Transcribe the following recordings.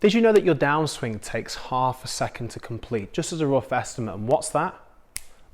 Did you know that your downswing takes half a second to complete, just as a rough estimate? And what's that?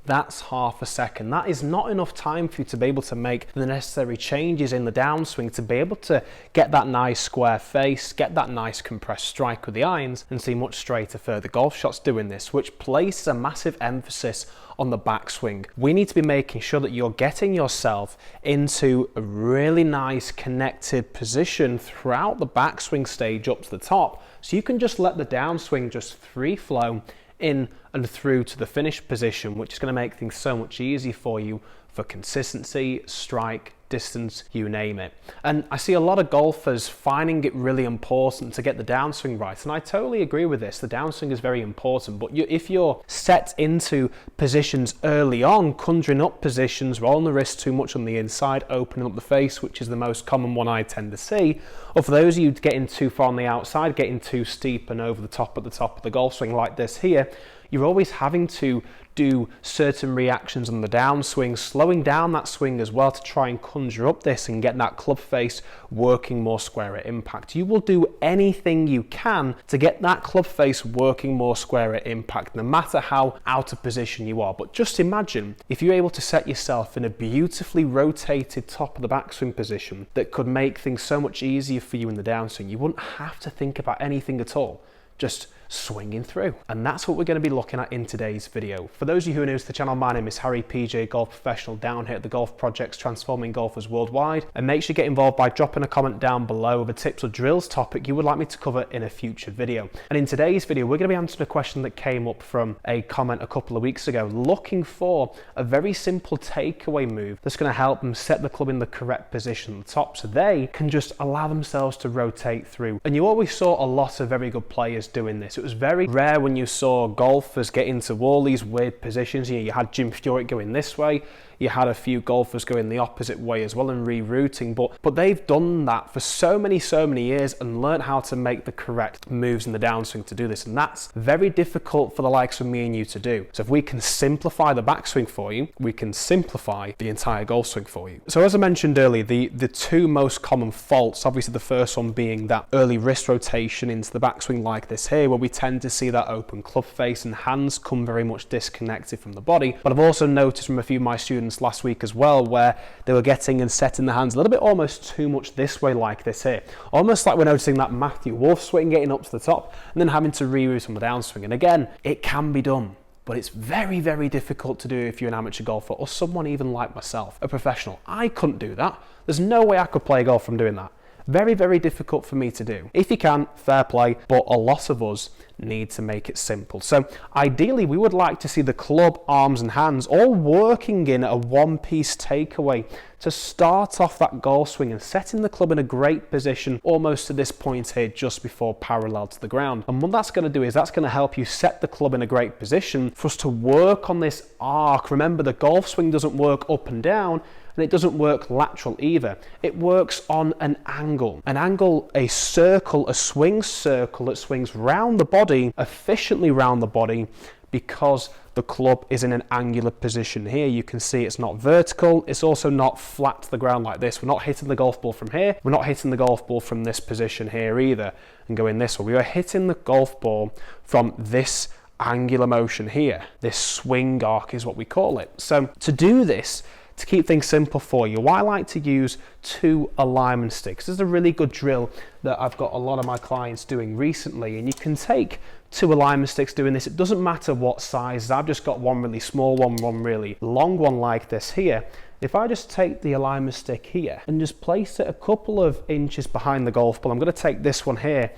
That's half a second. That is not enough time for you to be able to make the necessary changes in the downswing to be able to get that nice square face, get that nice compressed strike with the irons, and see much straighter further golf shots doing this, which places a massive emphasis on the backswing. We need to be making sure that you're getting yourself into a really nice connected position throughout the backswing stage up to the top, so you can just let the downswing just free flow in and through to the finish position, which is going to make things so much easier for you for consistency, strike, distance, you name it. And I see a lot of golfers finding it really important to get the downswing right, and I totally agree with this. The downswing is very important, but if you're set into positions early on, conjuring up positions, rolling the wrist too much on the inside, opening up the face, which is the most common one I tend to see, or for those of you getting too far on the outside, getting too steep and over the top at the top of the golf swing like this here, you're always having to do certain reactions on the downswing, slowing down that swing as well to try and conjure up this and get that club face working more square at impact. You will do anything you can to get that club face working more square at impact, no matter how out of position you are. But just imagine if you're able to set yourself in a beautifully rotated top of the backswing position that could make things so much easier for you in the downswing. You wouldn't have to think about anything at all, just swinging through. And that's what we're going to be looking at in today's video. For those of you who are new to the channel, my name is Harry, PJ Golf Professional down here at the Golf Projects, transforming golfers worldwide. And make sure you get involved by dropping a comment down below with a tips or drills topic you would like me to cover in a future video. And in today's video, we're going to be answering a question that came up from a comment a couple of weeks ago, looking for a very simple takeaway move that's going to help them set the club in the correct position at the top so they can just allow themselves to rotate through. And you always saw a lot of very good players doing this. It was very rare when you saw golfers get into all these weird positions. You had Jim Furyk going this way, you had a few golfers going the opposite way as well and rerouting, but they've done that for so many years and learned how to make the correct moves in the downswing to do this, and that's very difficult for the likes of me and you to do. So if we can simplify the backswing for you, we can simplify the entire golf swing for you. So as I mentioned earlier, the two most common faults, obviously the first one being that early wrist rotation into the backswing like this here, where we tend to see that open club face and hands come very much disconnected from the body. But I've also noticed from a few of my students last week as well, where they were getting and setting the hands a little bit almost too much this way like this here. Almost like we're noticing that Matthew Wolf swing getting up to the top and then having to reroute on the downswing. And again, it can be done, but it's very difficult to do if you're an amateur golfer or someone even like myself, a professional. I couldn't do that. There's no way I could play golf from doing that. Very difficult for me to do. If you can, fair play, but a lot of us need to make it simple. So ideally, we would like to see the club, arms and hands all working in a one-piece takeaway to start off that golf swing and setting the club in a great position almost to this point here, just before parallel to the ground. And what that's going to do is that's going to help you set the club in a great position for us to work on this arc. Remember, the golf swing doesn't work up and down, and it doesn't work lateral either. It works on an angle. An angle, a circle, a swing circle that swings round the body, efficiently round the body, because the club is in an angular position here. You can see it's not vertical, it's also not flat to the ground like this. We're not hitting the golf ball from here, we're not hitting the golf ball from this position here either and going this way. We are hitting the golf ball from this angular motion here. This swing arc is what we call it. So to do this, to keep things simple for you, I like to use 2 alignment sticks. This is a really good drill that I've got a lot of my clients doing recently, and you can take 2 alignment sticks doing this. It doesn't matter what size. I've just got one really small one really long one like this here. If I just take the alignment stick here and just place it a couple of inches behind the golf ball, I'm going to take this one here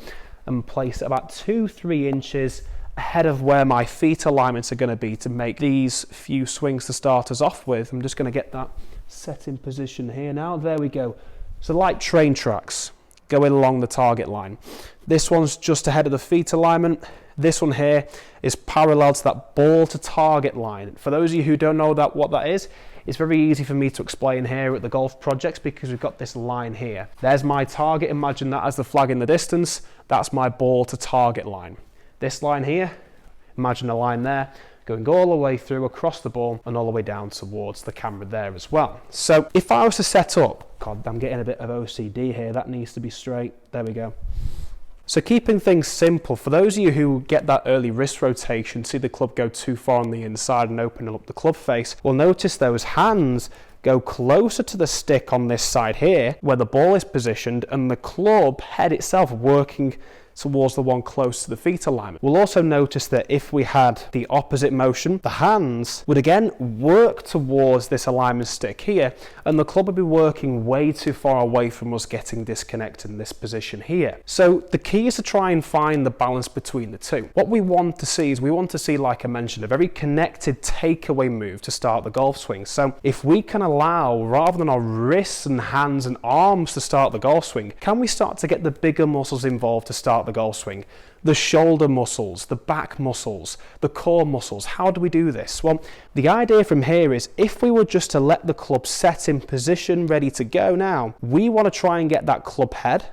and place it about 2-3 inches ahead of where my feet alignments are going to be to make these few swings to start us off with. I'm just going to get that set in position here now. There we go. So like train tracks going along the target line. This one's just ahead of the feet alignment. This one here is parallel to that ball to target line. For those of you who don't know what that is, it's very easy for me to explain here at the Golf Projects because we've got this line here. There's my target. Imagine that as the flag in the distance. That's my ball to target line. This line here, imagine a line there, going all the way through across the ball and all the way down towards the camera there as well. So if I was to set up, God, I'm getting a bit of OCD here, that needs to be straight, there we go. So keeping things simple, for those of you who get that early wrist rotation, see the club go too far on the inside and open up the club face, will notice those hands go closer to the stick on this side here where the ball is positioned, and the club head itself working towards the one close to the feet alignment. We'll also notice that if we had the opposite motion, the hands would again work towards this alignment stick here, and the club would be working way too far away from us getting disconnected in this position here. So the key is to try and find the balance between the two. What we want to see is, like I mentioned, a very connected takeaway move to start the golf swing. So if we can allow, rather than our wrists and hands and arms to start the golf swing, can we start to get the bigger muscles involved to start the golf swing? The shoulder muscles, the back muscles, the core muscles. How do we do this? Well, the idea from here is, if we were just to let the club set in position, ready to go now, we want to try and get that club head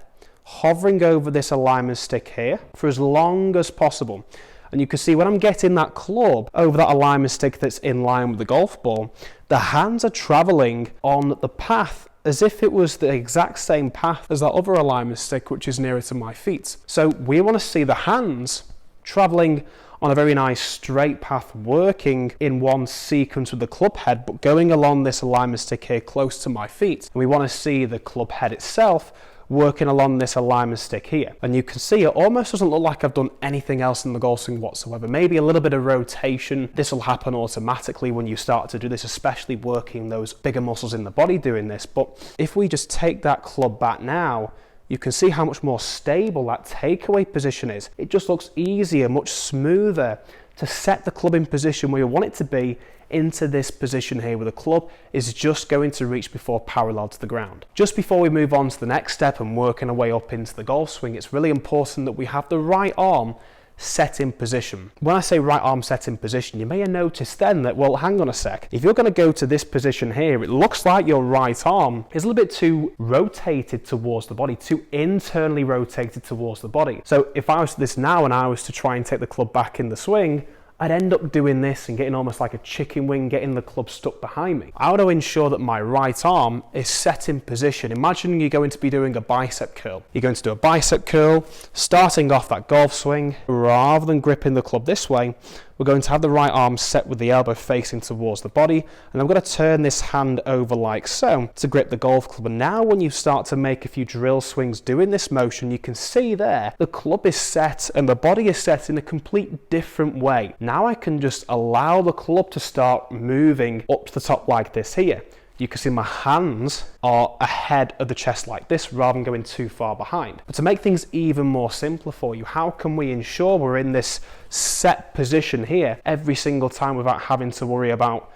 hovering over this alignment stick here for as long as possible. And you can see when I'm getting that club over that alignment stick that's in line with the golf ball, the hands are traveling on the path as if it was the exact same path as that other alignment stick, which is nearer to my feet. So we want to see the hands traveling on a very nice straight path, working in one sequence with the club head, but going along this alignment stick here close to my feet. And we want to see the club head itself working along this alignment stick here. And you can see it almost doesn't look like I've done anything else in the golf swing whatsoever. Maybe a little bit of rotation. This will happen automatically when you start to do this, especially working those bigger muscles in the body doing this. But if we just take that club back now, you can see how much more stable that takeaway position is. It just looks easier, much smoother to set the club in position where you want it to be, into this position here where the club is just going to reach before parallel to the ground. Just before we move on to the next step and working our way up into the golf swing, it's really important that we have the right arm set in position. When I say right arm set in position, you may have noticed then that, well, hang on a sec, if you're going to go to this position here, it looks like your right arm is a little bit too rotated towards the body, too internally rotated towards the body. So if I was to this now and I was to try and take the club back in the swing, I'd end up doing this and getting almost like a chicken wing, getting the club stuck behind me. I want to ensure that my right arm is set in position. Imagine you're going to be doing a bicep curl. You're going to do a bicep curl, starting off that golf swing. Rather than gripping the club this way, we're going to have the right arm set with the elbow facing towards the body, and I'm going to turn this hand over like so to grip the golf club. And now when you start to make a few drill swings doing this motion, you can see there the club is set and the body is set in a complete different way. Now I can just allow the club to start moving up to the top like this here. You can see my hands are ahead of the chest like this rather than going too far behind. But to make things even more simpler for you, how can we ensure we're in this set position here every single time without having to worry about,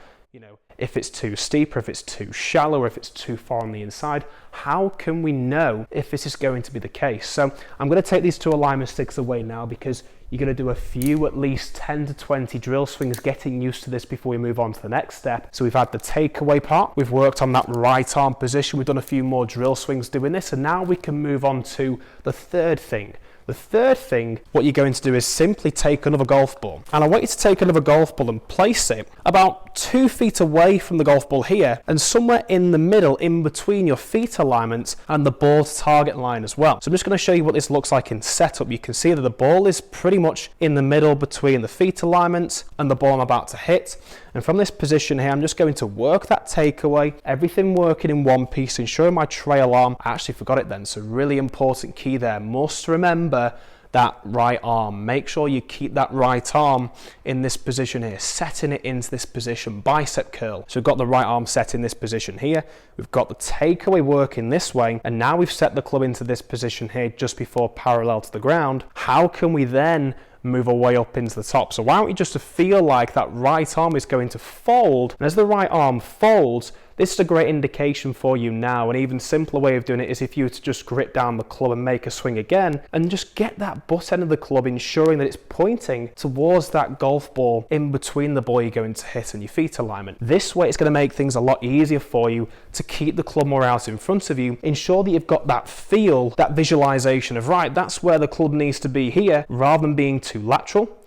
if it's too steep or if it's too shallow or if it's too far on the inside? How can we know if this is going to be the case? So I'm going to take these two alignment sticks away now, because you're going to do a few, at least 10 to 20 drill swings getting used to this before we move on to the next step. So we've had the takeaway part, we've worked on that right arm position, we've done a few more drill swings doing this, and now we can move on to the third thing. The third thing, what you're going to do is simply take another golf ball. And I want you to take another golf ball and place it about 2 feet away from the golf ball here, and somewhere in the middle, in between your feet alignments and the ball to target line as well. So I'm just going to show you what this looks like in setup. You can see that the ball is pretty much in the middle between the feet alignments and the ball I'm about to hit. And from this position here, I'm just going to work that takeaway, everything working in one piece, ensuring my trail arm, I actually forgot it then, so really important key there, must remember that right arm. Make sure you keep that right arm in this position here, setting it into this position, bicep curl. So we've got the right arm set in this position here, we've got the takeaway working this way, and now we've set the club into this position here just before parallel to the ground. How can we then move our way up into the top? So why don't we just feel like that right arm is going to fold, and as the right arm folds, this is a great indication for you now. An even simpler way of doing it is if you were to just grip down the club and make a swing again, and just get that butt end of the club, ensuring that it's pointing towards that golf ball in between the ball you're going to hit and your feet alignment. This way it's going to make things a lot easier for you to keep the club more out in front of you. Ensure that you've got that feel, that visualization of, right, that's where the club needs to be here, rather than being too lateral.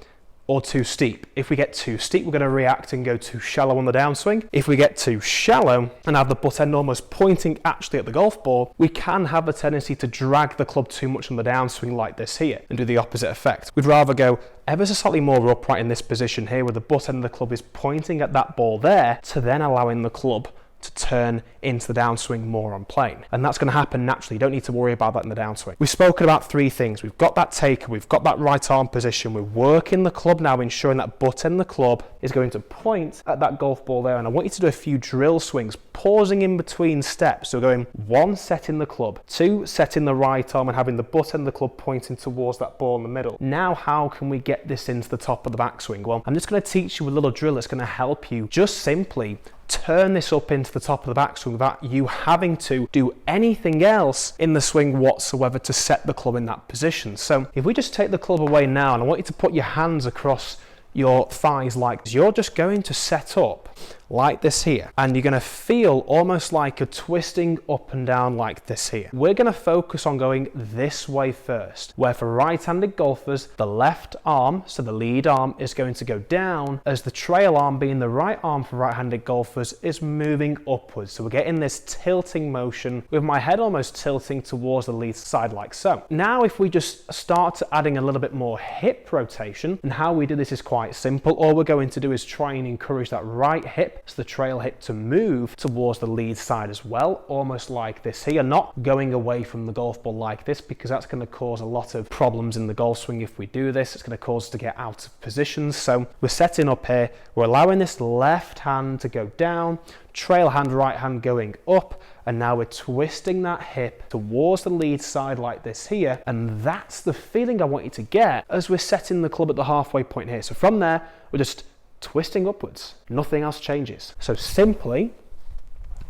or too steep. If we get too steep, we're going to react and go too shallow on the downswing. If we get too shallow and have the butt end almost pointing actually at the golf ball, we can have a tendency to drag the club too much on the downswing like this here and do the opposite effect. We'd rather go ever so slightly more upright in this position here where the butt end of the club is pointing at that ball there, to then allowing the club to turn into the downswing more on plane. And that's going to happen naturally. You don't need to worry about that in the downswing. We've spoken about three things. We've got that taker, we've got that right arm position, we're working the club now, ensuring that butt end of the club is going to point at that golf ball there. And I want you to do a few drill swings, pausing in between steps. So going 1, setting the club, 2, setting the right arm and having the butt end of the club pointing towards that ball in the middle. Now, how can we get this into the top of the backswing? Well, I'm just going to teach you a little drill that's going to help you just simply turn this up into the top of the backswing without you having to do anything else in the swing whatsoever to set the club in that position. So if we just take the club away now, and I want you to put your hands across your thighs like this, you're just going to set up like this here, and you're going to feel almost like a twisting up and down like this here. We're going to focus on going this way first, where for right-handed golfers, the left arm, so the lead arm, is going to go down, as the trail arm, being the right arm for right-handed golfers, is moving upwards. So we're getting this tilting motion with my head almost tilting towards the lead side like so. Now if we just start adding a little bit more hip rotation, and how we do this is quite simple. All we're going to do is try and encourage that right hip, so the trail hip, to move towards the lead side as well, almost like this here, not going away from the golf ball like this, because that's going to cause a lot of problems in the golf swing if we do this. It's going to cause us to get out of position. So we're setting up here, we're allowing this left hand to go down, trail hand, right hand going up, and now we're twisting that hip towards the lead side like this here, and that's the feeling I want you to get as we're setting the club at the halfway point here. So from there, we're just twisting upwards, nothing else changes. So simply,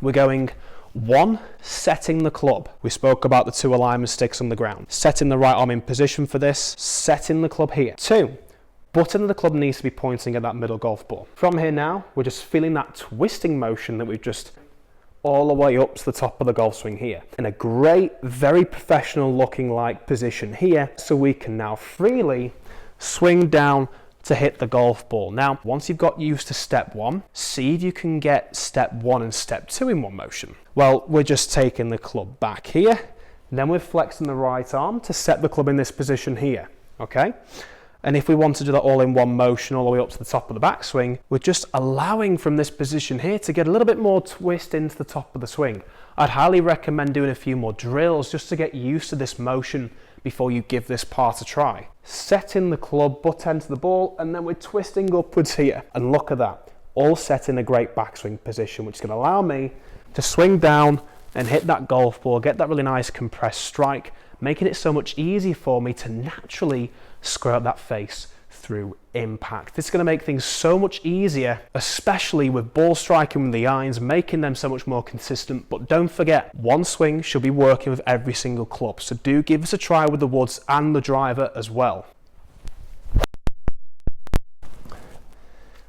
we're going 1, setting the club. We spoke about the 2 alignment sticks on the ground. Setting the right arm in position for this, setting the club here. 2, butt end of the club needs to be pointing at that middle golf ball. From here now, we're just feeling that twisting motion that we've just all the way up to the top of the golf swing here, in a great, very professional looking like position here, so we can now freely swing down to hit the golf ball. Now, once you've got used to step 1, see if you can get step 1 and step 2 in one motion. Well, we're just taking the club back here, and then we're flexing the right arm to set the club in this position here, okay? And if we want to do that all in one motion all the way up to the top of the backswing, we're just allowing from this position here to get a little bit more twist into the top of the swing. I'd highly recommend doing a few more drills just to get used to this motion before you give this part a try. Setting the club, butt end to the ball, and then we're twisting upwards here. And look at that, all set in a great backswing position, which is going to allow me to swing down and hit that golf ball, get that really nice compressed strike, making it so much easier for me to naturally square up that face through impact. This is going to make things so much easier, especially with ball striking with the irons, making them so much more consistent. But don't forget, one swing should be working with every single club. So do give us a try with the woods and the driver as well.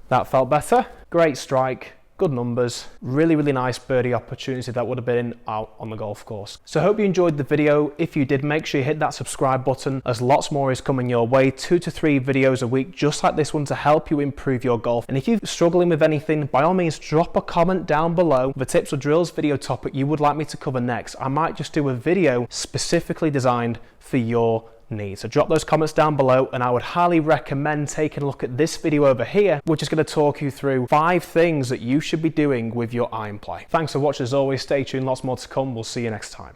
That felt better. Great strike. Good numbers, really nice birdie opportunity that would have been out on the golf course. So I hope you enjoyed the video. If you did, make sure you hit that subscribe button, as lots more is coming your way. 2 to 3 videos a week just like this one to help you improve your golf. And if you're struggling with anything, by all means drop a comment down below with a tips or drills video topic you would like me to cover next. I might just do a video specifically designed for your needs. So drop those comments down below, and I would highly recommend taking a look at this video over here, which is going to talk you through 5 things that you should be doing with your iron play. Thanks for watching as always. Stay tuned, lots more to come. We'll see you next time.